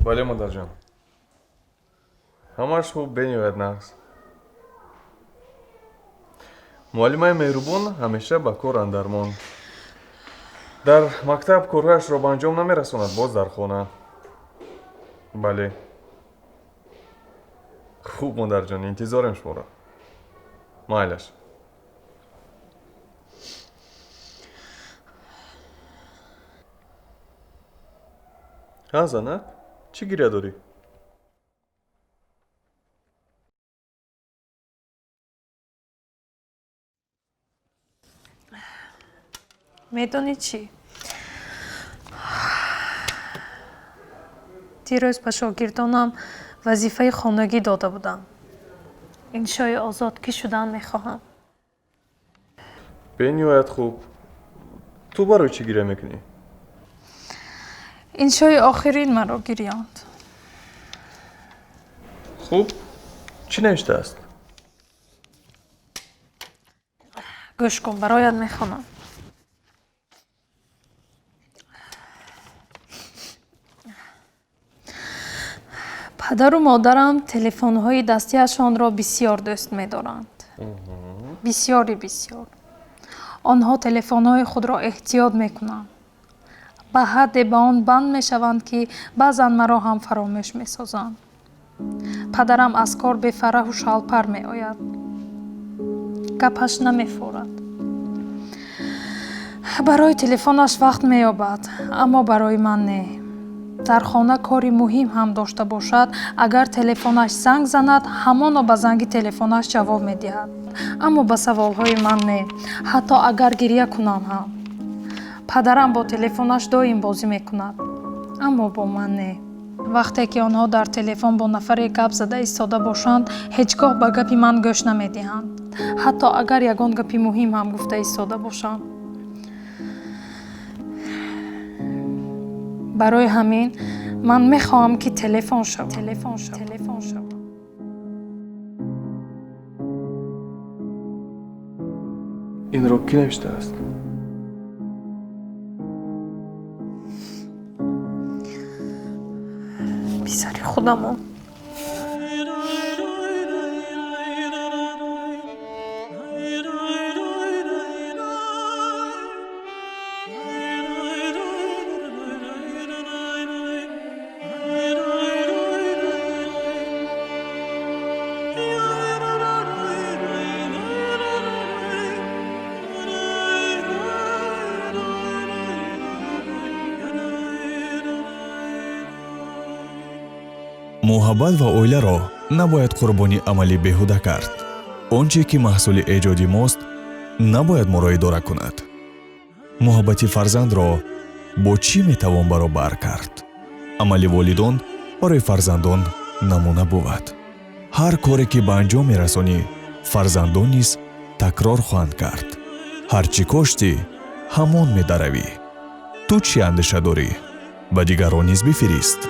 бале модарҷон. Ҳамаш хуб бенёяд нағз. муаллимаи меҳрубон ҳамеша ба кор андармон. дар мактаб корҳояшро ба анҷом намерасонад, боз дар хона. бале. хуб модарҷон, интизорем шуморо. майлаш. ҳазанак, чӣ гиря дорӣ? медонӣ чӣ? дирӯз ба шогирдонам вазифаи хонагӣ дода будам. иншои озодгӣ шудан мехоҳам. бениҳоят хуб. ту барои чӣ гиря мекунӣ? иншои охирин маро гирёнд. хуб, чӣ навиштааст? гӯш кун, барояд мехонам. падару модарам телефонҳои дастиашонро бисёр дӯст медоранд. бисёри бисёр. онҳо телефонҳои худро эҳтиёт мекунанд. ба ҳадде ба он банд мешаванд, ки баъзан маро ҳам фаромӯш месозанд. падарам аз кор бефараҳу шалпар меояд. гапаш намефорад. барои телефонаш вақт меёбад, аммо барои ман не. дар хона кори муҳим ҳам дошта бошад, агар телефонаш занг занад, ҳамоно ба занги телефонаш ҷавоб медиҳад. аммо ба саволҳои ман не, ҳатто агар гирья кунам ҳам. падарам бо телефонаш доим бозӣ мекунад, аммо бо ман не. вақте ки онҳо дар телефон бо нафаре гап зада истода бошанд, ҳеҷ гоҳ ба гапи ман гӯш намедиҳанд, ҳатто агар ягон гапи муҳим ҳам гуфта истода бошам. барои ҳамин ман мехоҳам ки телефон шавам. инро кӣ навиштааст? писари худамон. муҳаббат ва оиларо набояд қурбони амали беҳуда кард. он чизе ки маҳсули эҷоди мост, набояд моро идора кунад. муҳаббати фарзандро бо чӣ метавон баробар кард? амали волидон барои фарзандон намуна бувад. ҳар коре ки ба анҷом мерасонӣ, фарзандон низ такрор хоҳанд кард. ҳар чӣ коштӣ, ҳамон медаравӣ. ту чӣ андеша дорӣ? ба дигарон низ бифирист.